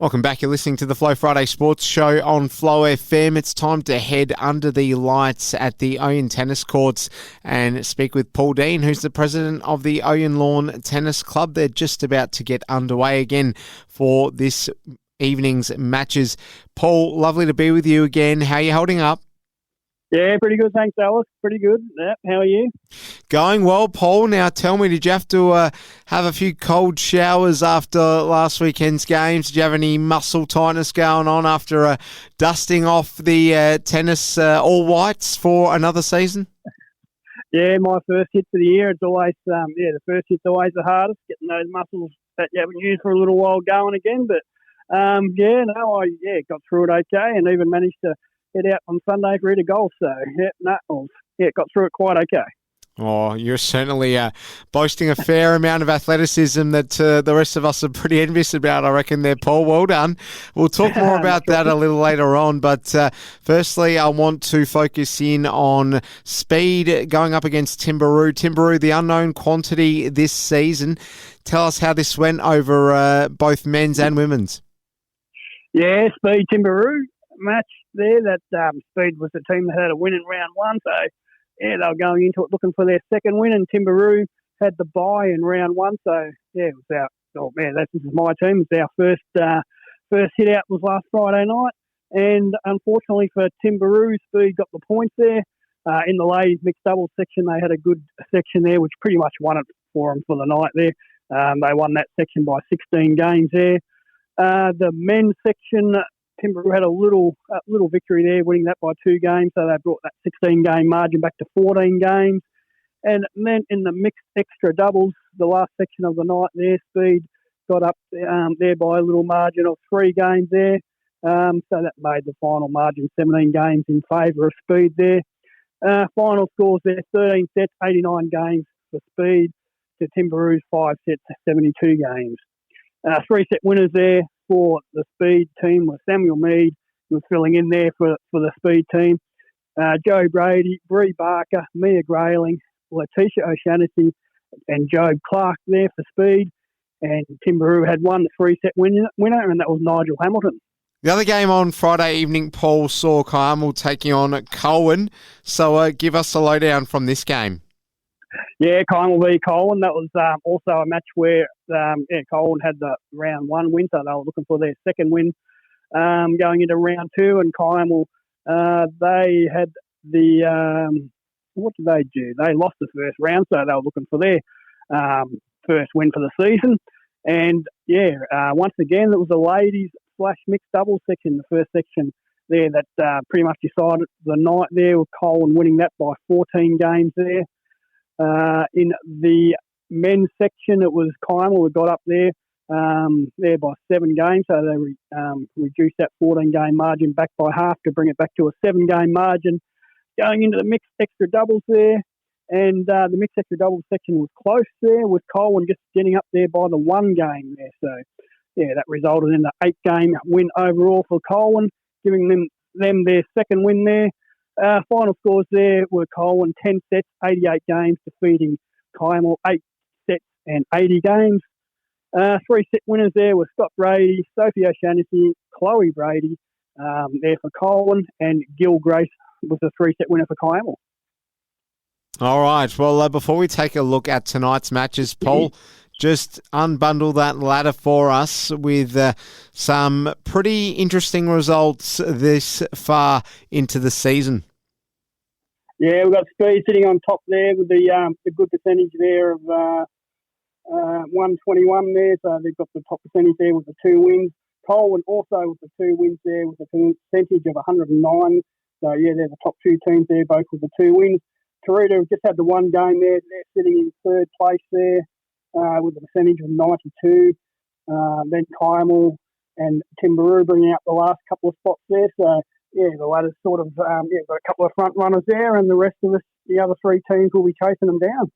Welcome back. You're listening to the Flow Friday Sports Show on Flow FM. It's time to head under the lights at the Ouyen Tennis Courts and speak with Paul Dean, who's the president of the Ouyen Lawn Tennis Club. They're just about to get underway again for this evening's matches. Paul, lovely to be with you again. How are you holding up? Yeah, pretty good. Thanks, Alice. Pretty good. Yeah, how are you? Going well, Paul. Now tell me, did you have to have a few cold showers after last weekend's games? Did you have any muscle tightness going on after dusting off the tennis all whites for another season? Yeah, my first hit for the year. It's always, the first hit's always the hardest, getting those muscles that you haven't used for a little while going again. But, I got through it okay and even managed to head out on Sunday for a golf. So, got through it quite okay. Oh, you're certainly boasting a fair amount of athleticism that the rest of us are pretty envious about, I reckon there, Paul. Well done. We'll talk more about that a little later on. But firstly, I want to focus in on speed going up against Timburu. Timburu, the unknown quantity this season. Tell us how this went over both men's and women's. Yeah, Speed Timburu match there. That Speed was the team that had a win in round one. So, yeah, they were going into it looking for their second win, and Timburu had the bye in round one. So, yeah, it was this is my team. It's our first hit out was last Friday night. And unfortunately for Timburu, Speed got the points there. In the ladies mixed doubles section, they had a good section there, which pretty much won it for them for the night there. They won that section by 16 games there. The men's section, Timburu had a little victory there, winning that by 2 games. So they brought that 16-game margin back to 14 games. And then in the mixed extra doubles, the last section of the night there, Speed got up there by a little margin of 3 games there. So that made the final margin 17 games in favour of Speed there. Final scores there, 13 sets, 89 games for Speed to Timburu's 5 sets, 72 games. 3-set winners there for the Speed team was Samuel Mead, who was filling in there for the Speed team. Joe Brady, Bree Barker, Mia Grayling, Letitia O'Shaughnessy, and Job Clark there for Speed. And Timburu had won the 3-set winner, and that was Nigel Hamilton. The other game on Friday evening, Paul, saw Carmel taking on Ouyen. So give us a lowdown from this game. Yeah, Carmel v Ouyen. That was also a match where Ouyen had the round 1 win, so they were looking for their second win going into round 2. And Carmel, they had what did they do? They lost the first round, so they were looking for their first win for the season. And once again, it was the ladies / mixed doubles section, the first section there that pretty much decided the night there, with Ouyen winning that by 14 games there. In the men's section, it was Carmel that got up there by 7 games, so they reduced that 14-game margin back by half to bring it back to a 7-game margin. Going into the mixed extra doubles there, and the mixed extra doubles section was close there, with Ouyen just getting up there by the 1 game there. So, yeah, that resulted in an 8-game win overall for Ouyen, giving them their second win there. Final scores there were Ouyen 10 sets, 88 games, defeating Carmel 8 sets and 80 games. 3-set winners there were Scott Brady, Sophie O'Shaughnessy, Chloe Brady there for Ouyen, and Gil Grace was the 3-set winner for Carmel. All right. Well, before we take a look at tonight's matches, Paul, just unbundle that ladder for us with some pretty interesting results this far into the season. Yeah, we've got Speed sitting on top there with the good percentage there of 121 there, so they've got the top percentage there with the 2 wins. Ouyen also with the 2 wins there with a percentage of 109. So, yeah, they're the top 2 teams there, both with the 2 wins. Taruta have just had the 1 game there. They're sitting in 3rd place there with a percentage of 92. Then Carmel and Timburu bringing out the last couple of spots there. So, yeah, the ladder's sort of got a couple of front runners there, and the rest of us, the other 3 teams, will be chasing them down.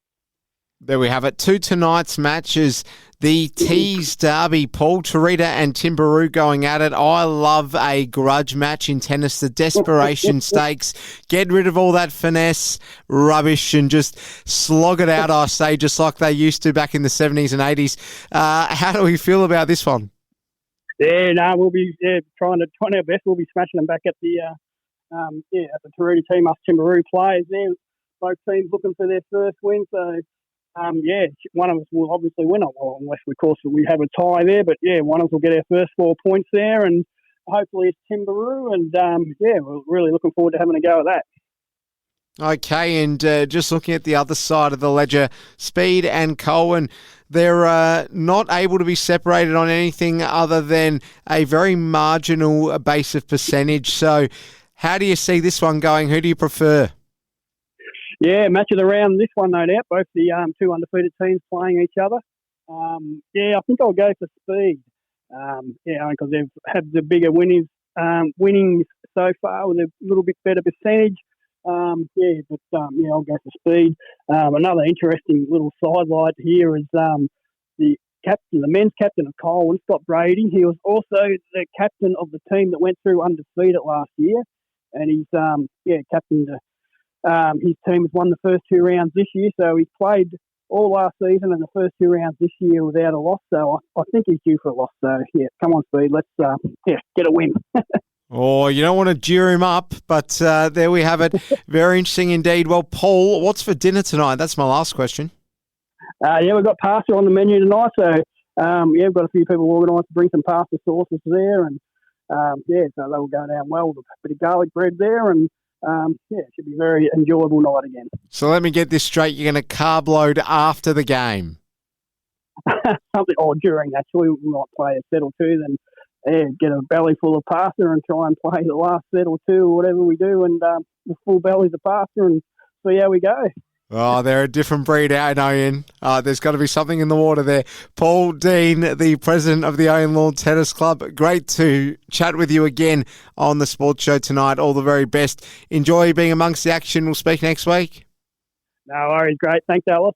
There we have it. 2 tonight's matches. The Tees Derby, Paul, Taruta and Timburu going at it. I love a grudge match in tennis, the desperation stakes. Get rid of all that finesse rubbish and just slog it out, I say, just like they used to back in the 70s and 80s. How do we feel about this one? Yeah, no, we'll be trying our best. We'll be smashing them back at the at the Taruti team. Us Timbero players there. Both teams looking for their first win. So one of us will obviously win it, well, unless of course we have a tie there. But yeah, one of us will get our first 4 points there, and hopefully it's Timbero. And we're really looking forward to having a go at that. Okay, and just looking at the other side of the ledger, Speed and Cohen, they're not able to be separated on anything other than a very marginal base of percentage. So how do you see this one going? Who do you prefer? Yeah, match of the round, this one, no doubt. Both the 2 undefeated teams playing each other. I think I'll go for Speed. Because they've had the bigger winnings so far with a little bit better percentage. I'll go for Speed. Another interesting little sidelight here is the men's captain of Coleman, Scott Brady. He was also the captain of the team that went through undefeated last year, and he's captained. His team has won the first 2 rounds this year, so he's played all last season and the first 2 rounds this year without a loss. So I think he's due for a loss. So come on, Speed, let's get a win. Oh, you don't want to jeer him up, but there we have it. Very interesting indeed. Well, Paul, what's for dinner tonight? That's my last question. We've got pasta on the menu tonight, so we've got a few people organised to bring some pasta sauces there, and so that'll go down well with a bit of garlic bread there, and it should be a very enjoyable night again. So let me get this straight, you're going to carb load after the game? During, actually. We might play a set or two, then get a belly full of pasta and try and play the last set or two or whatever we do, and the full bellies of pasta, and see how we go. Oh, they're a different breed out in Ouyen. There's got to be something in the water there. Paul Dean, the president of the Ouyen Lawn Tennis Club, great to chat with you again on the sports show tonight. All the very best. Enjoy being amongst the action. We'll speak next week. No worries. Great. Thanks, Alice.